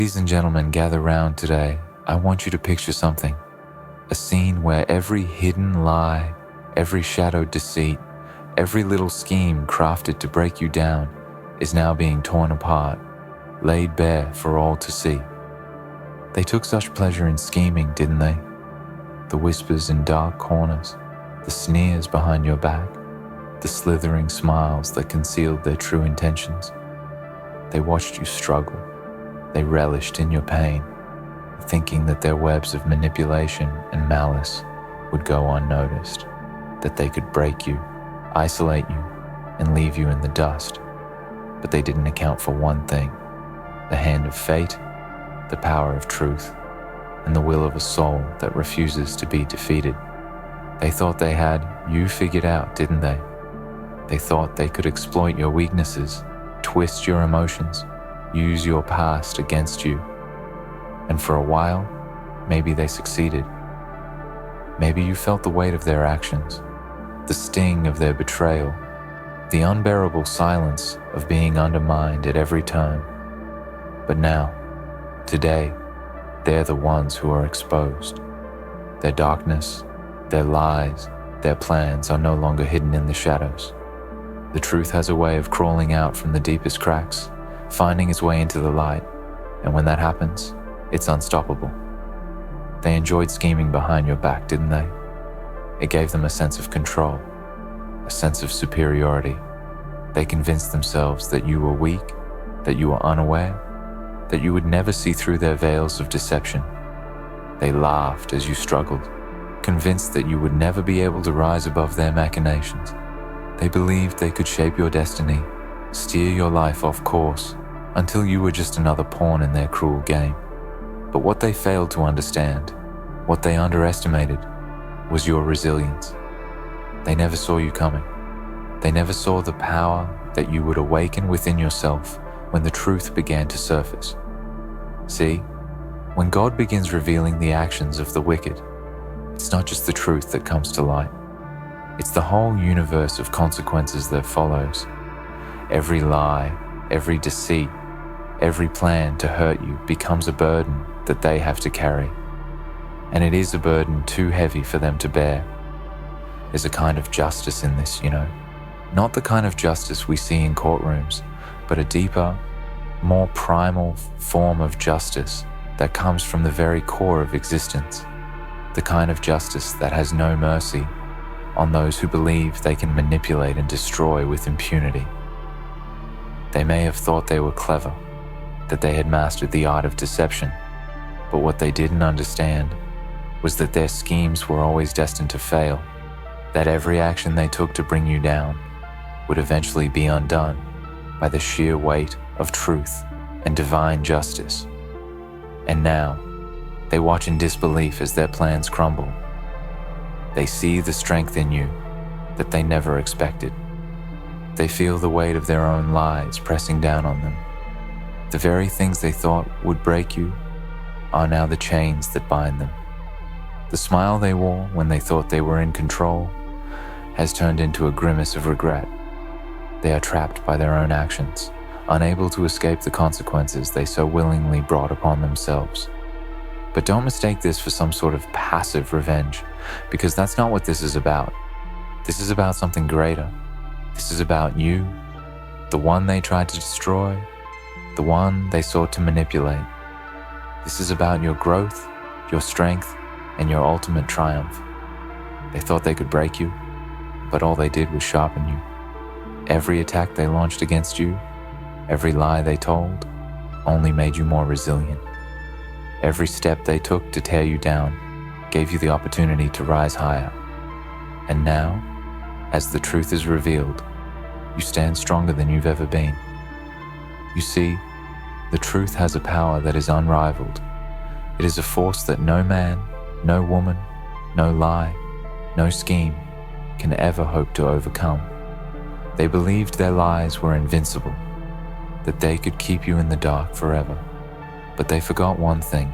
Ladies and gentlemen, gather round today. I want you to picture something. A scene where every hidden lie, every shadowed deceit, every little scheme crafted to break you down is now being torn apart, laid bare for all to see. They took such pleasure in scheming, didn't they? The whispers in dark corners, the sneers behind your back, the slithering smiles that concealed their true intentions. They watched you struggle. They relished in your pain, thinking that their webs of manipulation and malice would go unnoticed, that they could break you, isolate you, and leave you in the dust. But they didn't account for one thing: the hand of fate, the power of truth, and the will of a soul that refuses to be defeated. They thought they had you figured out, didn't they? They thought they could exploit your weaknesses, twist your emotions, use your past against you. And for a while, maybe they succeeded. Maybe you felt the weight of their actions, the sting of their betrayal, the unbearable silence of being undermined at every turn. But now, today, they're the ones who are exposed. Their darkness, their lies, their plans are no longer hidden in the shadows. The truth has a way of crawling out from the deepest cracks, finding its way into the light, and when that happens, it's unstoppable. They enjoyed scheming behind your back, didn't they? It gave them a sense of control, a sense of superiority. They convinced themselves that you were weak, that you were unaware, that you would never see through their veils of deception. They laughed as you struggled, convinced that you would never be able to rise above their machinations. They believed they could shape your destiny, steer your life off course, until you were just another pawn in their cruel game. But what they failed to understand, what they underestimated, was your resilience. They never saw you coming. They never saw the power that you would awaken within yourself when the truth began to surface. See, when God begins revealing the actions of the wicked, it's not just the truth that comes to light. It's the whole universe of consequences that follows. Every lie, every deceit, every plan to hurt you becomes a burden that they have to carry. And it is a burden too heavy for them to bear. There's a kind of justice in this, Not the kind of justice we see in courtrooms, but a deeper, more primal form of justice that comes from the very core of existence. The kind of justice that has no mercy on those who believe they can manipulate and destroy with impunity. They may have thought they were clever, that they had mastered the art of deception, but what they didn't understand was that their schemes were always destined to fail, that every action they took to bring you down would eventually be undone by the sheer weight of truth and divine justice. And now, they watch in disbelief as their plans crumble. They see the strength in you that they never expected. They feel the weight of their own lies pressing down on them. The very things they thought would break you are now the chains that bind them. The smile they wore when they thought they were in control has turned into a grimace of regret. They are trapped by their own actions, unable to escape the consequences they so willingly brought upon themselves. But don't mistake this for some sort of passive revenge, because that's not what this is about. This is about something greater. This is about you, the one they tried to destroy, the one they sought to manipulate. This is about your growth, your strength, and your ultimate triumph. They thought they could break you, but all they did was sharpen you. Every attack they launched against you, every lie they told, only made you more resilient. Every step they took to tear you down gave you the opportunity to rise higher. And now, as the truth is revealed, you stand stronger than you've ever been. You see, the truth has a power that is unrivaled. It is a force that no man, no woman, no lie, no scheme can ever hope to overcome. They believed their lies were invincible, that they could keep you in the dark forever. But they forgot one thing: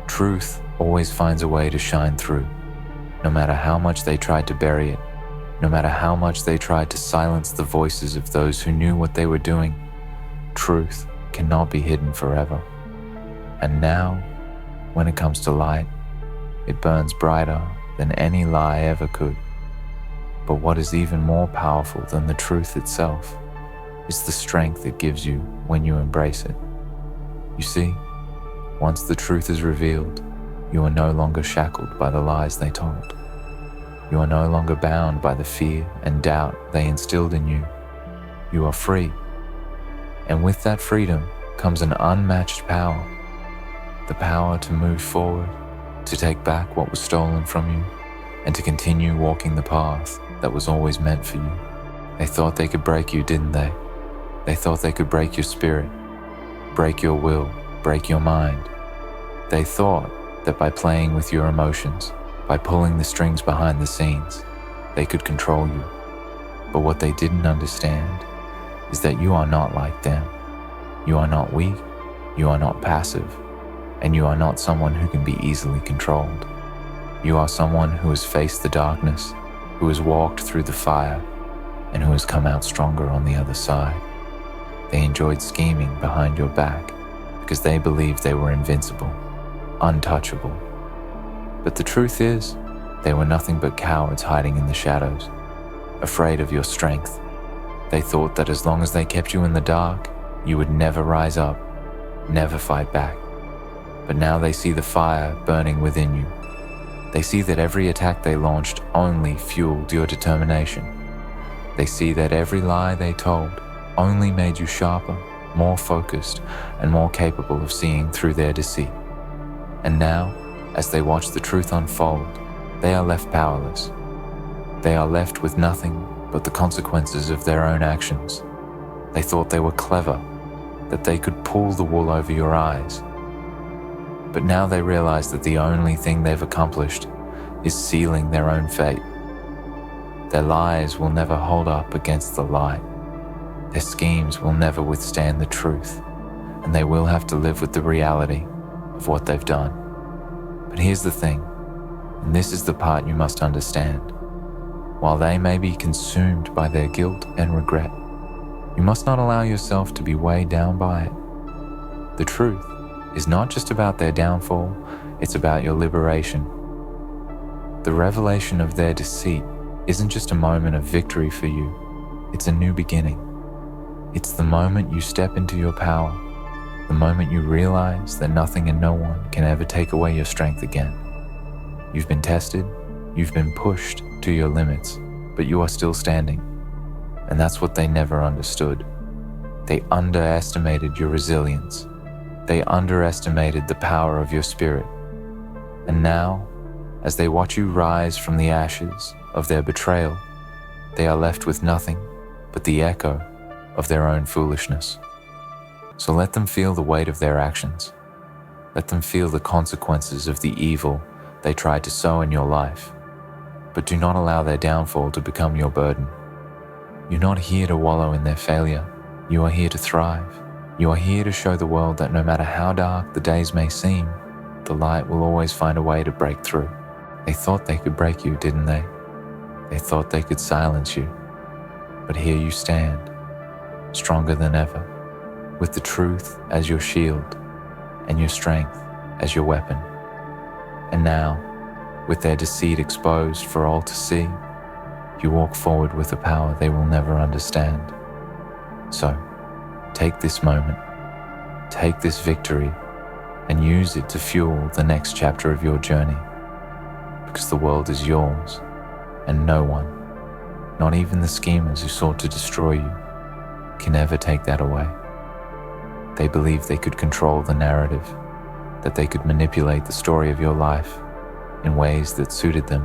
truth always finds a way to shine through. No matter how much they tried to bury it, no matter how much they tried to silence the voices of those who knew what they were doing, truth cannot be hidden forever. And now, when it comes to light, it burns brighter than any lie ever could. But what is even more powerful than the truth itself is the strength it gives you when you embrace it. You see, once the truth is revealed, you are no longer shackled by the lies they told. You are no longer bound by the fear and doubt they instilled in you. You are free. And with that freedom comes an unmatched power. The power to move forward, to take back what was stolen from you, and to continue walking the path that was always meant for you. They thought they could break you, didn't they? They thought they could break your spirit, break your will, break your mind. They thought that by playing with your emotions, by pulling the strings behind the scenes, they could control you. But what they didn't understand is that you are not like them. You are not weak, you are not passive, and you are not someone who can be easily controlled. You are someone who has faced the darkness, who has walked through the fire, and who has come out stronger on the other side. They enjoyed scheming behind your back because they believed they were invincible, untouchable. But the truth is, they were nothing but cowards hiding in the shadows, afraid of your strength. They thought that as long as they kept you in the dark, you would never rise up, never fight back. But now they see the fire burning within you. They see that every attack they launched only fueled your determination. They see that every lie they told only made you sharper, more focused, and more capable of seeing through their deceit. And now, as they watch the truth unfold, they are left powerless. They are left with nothing but the consequences of their own actions. They thought they were clever, that they could pull the wool over your eyes. But now they realize that the only thing they've accomplished is sealing their own fate. Their lies will never hold up against the light. Their schemes will never withstand the truth, and they will have to live with the reality of what they've done. But here's the thing, and this is the part you must understand. While they may be consumed by their guilt and regret, you must not allow yourself to be weighed down by it. The truth is not just about their downfall, it's about your liberation. The revelation of their deceit isn't just a moment of victory for you, it's a new beginning. It's the moment you step into your power, the moment you realize that nothing and no one can ever take away your strength again. You've been tested, you've been pushed to your limits, but you are still standing. And that's what they never understood. They underestimated your resilience. They underestimated the power of your spirit. And now, as they watch you rise from the ashes of their betrayal, they are left with nothing but the echo of their own foolishness. So let them feel the weight of their actions. Let them feel the consequences of the evil they tried to sow in your life. But do not allow their downfall to become your burden. You're not here to wallow in their failure. You are here to thrive. You are here to show the world that no matter how dark the days may seem, the light will always find a way to break through. They thought they could break you, didn't they? They thought they could silence you. But here you stand, stronger than ever, with the truth as your shield and your strength as your weapon. And now, with their deceit exposed for all to see, you walk forward with a power they will never understand. So, take this moment, take this victory, and use it to fuel the next chapter of your journey. Because the world is yours, and no one, not even the schemers who sought to destroy you, can ever take that away. They believed they could control the narrative, that they could manipulate the story of your life in ways that suited them,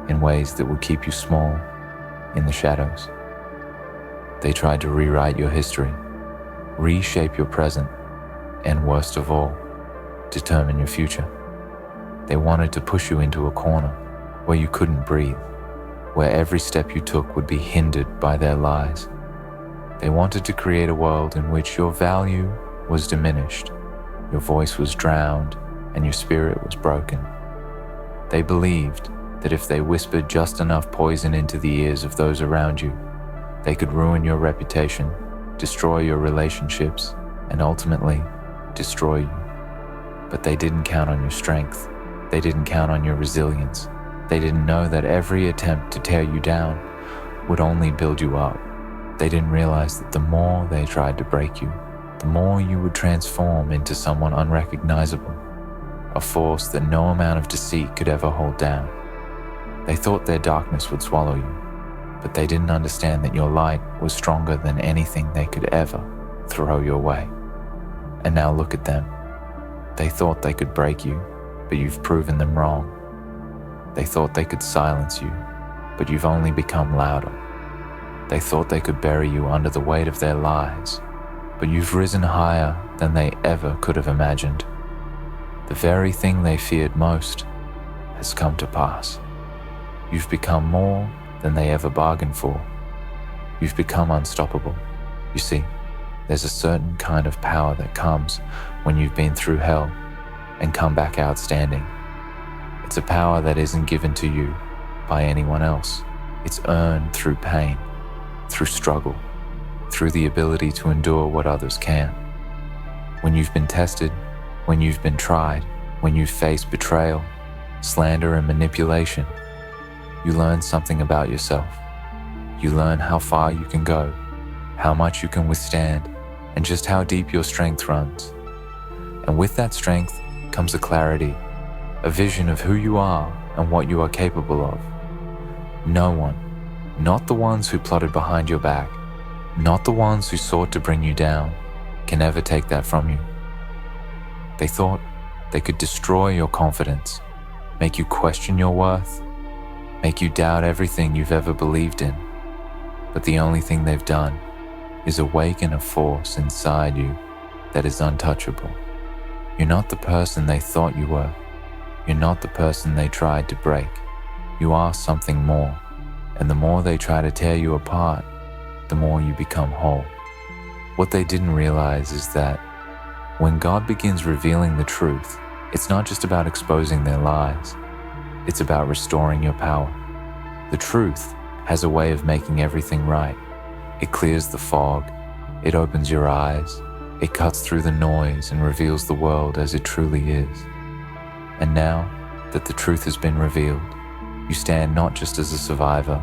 in ways that would keep you small in the shadows. They tried to rewrite your history, reshape your present, and worst of all, determine your future. They wanted to push you into a corner where you couldn't breathe, where every step you took would be hindered by their lies. They wanted to create a world in which your value was diminished, your voice was drowned, and your spirit was broken. They believed that if they whispered just enough poison into the ears of those around you, they could ruin your reputation, destroy your relationships, and ultimately destroy you. But they didn't count on your strength. They didn't count on your resilience. They didn't know that every attempt to tear you down would only build you up. They didn't realize that the more they tried to break you, the more you would transform into someone unrecognizable, a force that no amount of deceit could ever hold down. They thought their darkness would swallow you, but they didn't understand that your light was stronger than anything they could ever throw your way. And now look at them. They thought they could break you, but you've proven them wrong. They thought they could silence you, but you've only become louder. They thought they could bury you under the weight of their lies, but you've risen higher than they ever could have imagined. The very thing they feared most has come to pass. You've become more than they ever bargained for. You've become unstoppable. You see, there's a certain kind of power that comes when you've been through hell and come back out standing. It's a power that isn't given to you by anyone else. It's earned through pain, through struggle, through the ability to endure what others can't. When you've been tested, when you've been tried, when you've faced betrayal, slander, and manipulation, you learn something about yourself. You learn how far you can go, how much you can withstand, and just how deep your strength runs. And with that strength comes a clarity, a vision of who you are and what you are capable of. No one, not the ones who plotted behind your back, not the ones who sought to bring you down, can ever take that from you. They thought they could destroy your confidence, make you question your worth, make you doubt everything you've ever believed in. But the only thing they've done is awaken a force inside you that is untouchable. You're not the person they thought you were. You're not the person they tried to break. You are something more, and the more they try to tear you apart, the more you become whole. What they didn't realize is that when God begins revealing the truth, it's not just about exposing their lies. It's about restoring your power. The truth has a way of making everything right. It clears the fog. It opens your eyes. It cuts through the noise and reveals the world as it truly is. And now that the truth has been revealed, you stand not just as a survivor,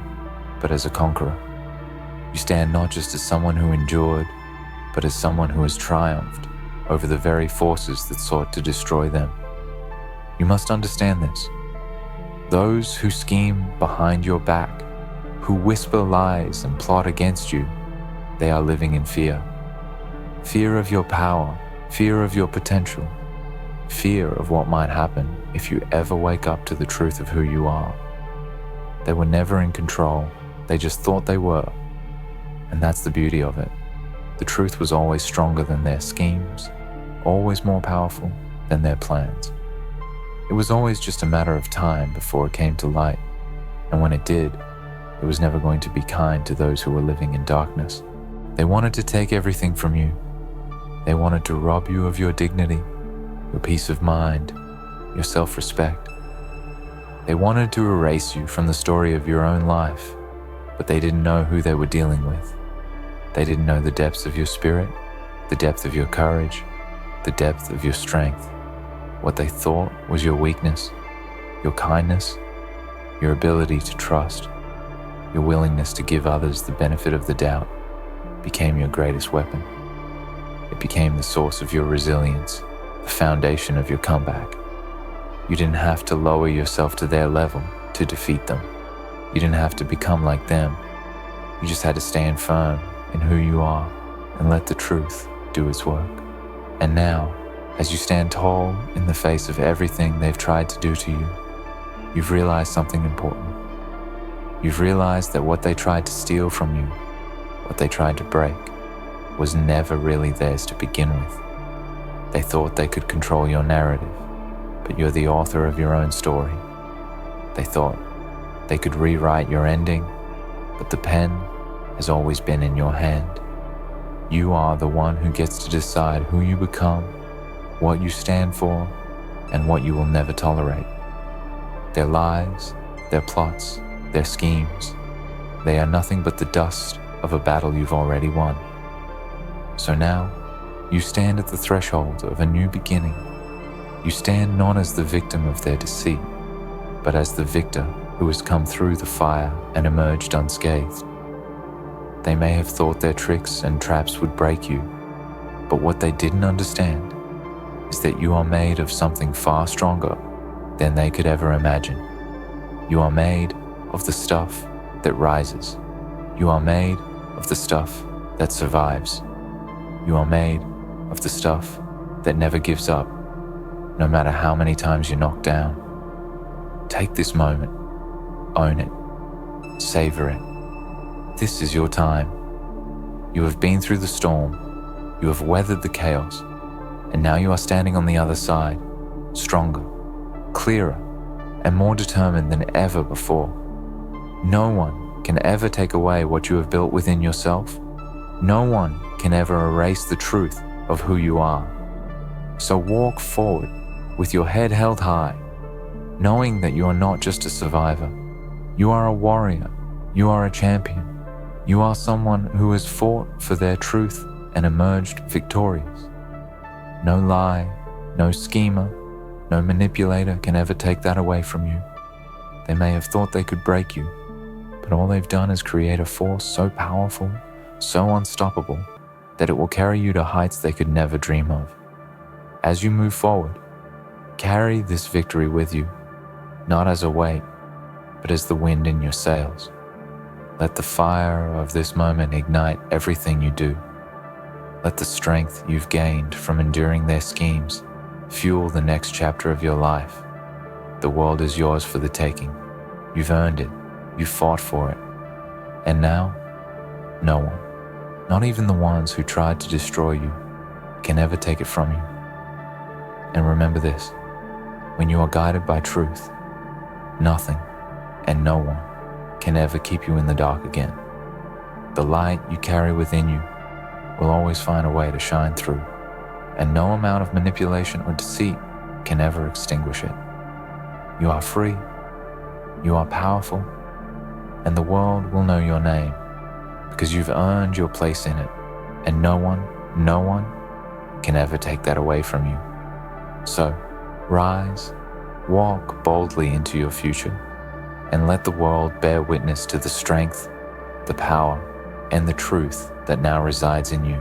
but as a conqueror. You stand not just as someone who endured, but as someone who has triumphed over the very forces that sought to destroy them. You must understand this. Those who scheme behind your back, who whisper lies and plot against you, they are living in fear. Fear of your power, fear of your potential, fear of what might happen if you ever wake up to the truth of who you are. They were never in control, they just thought they were. And that's the beauty of it. The truth was always stronger than their schemes, always more powerful than their plans. It was always just a matter of time before it came to light, and when it did, it was never going to be kind to those who were living in darkness. They wanted to take everything from you. They wanted to rob you of your dignity, your peace of mind, your self-respect. They wanted to erase you from the story of your own life, but they didn't know who they were dealing with. They didn't know the depths of your spirit, the depth of your courage, the depth of your strength. What they thought was your weakness, your kindness, your ability to trust, your willingness to give others the benefit of the doubt became your greatest weapon. It became the source of your resilience, the foundation of your comeback. You didn't have to lower yourself to their level to defeat them. You didn't have to become like them. You just had to stand firm in who you are and let the truth do its work. And now, as you stand tall in the face of everything they've tried to do to you, you've realized something important. You've realized that what they tried to steal from you, what they tried to break, was never really theirs to begin with. They thought they could control your narrative, but you're the author of your own story. They thought they could rewrite your ending, but the pen has always been in your hand. You are the one who gets to decide who you become, what you stand for, and what you will never tolerate. Their lies, their plots, their schemes, they are nothing but the dust of a battle you've already won. So now, you stand at the threshold of a new beginning, You stand not as the victim of their deceit, but as the victor who has come through the fire and emerged unscathed. They may have thought their tricks and traps would break you, but what they didn't understand is that you are made of something far stronger than they could ever imagine. You are made of the stuff that rises. You are made of the stuff that survives. You are made of the stuff that never gives up, no matter how many times you're knocked down. Take this moment, own it, savor it. This is your time. You have been through the storm, you have weathered the chaos, and now you are standing on the other side, stronger, clearer, and more determined than ever before. No one can ever take away what you have built within yourself. No one can ever erase the truth of who you are. So walk forward with your head held high, knowing that you are not just a survivor. You are a warrior. You are a champion. You are someone who has fought for their truth and emerged victorious. No lie, no schemer, no manipulator can ever take that away from you. They may have thought they could break you, but all they've done is create a force so powerful, so unstoppable, that it will carry you to heights they could never dream of. As you move forward, carry this victory with you, not as a weight, but as the wind in your sails. Let the fire of this moment ignite everything you do. Let the strength you've gained from enduring their schemes fuel the next chapter of your life. The world is yours for the taking. You've earned it. You fought for it. And now, no one, not even the ones who tried to destroy you, can ever take it from you. And remember this, when you are guided by truth, nothing and no one can ever keep you in the dark again. The light you carry within you will always find a way to shine through, and no amount of manipulation or deceit can ever extinguish it. You are free, you are powerful, and the world will know your name because you've earned your place in it, and no one can ever take that away from you. So, rise, walk boldly into your future, and let the world bear witness to the strength, the power, and the truth that now resides in you.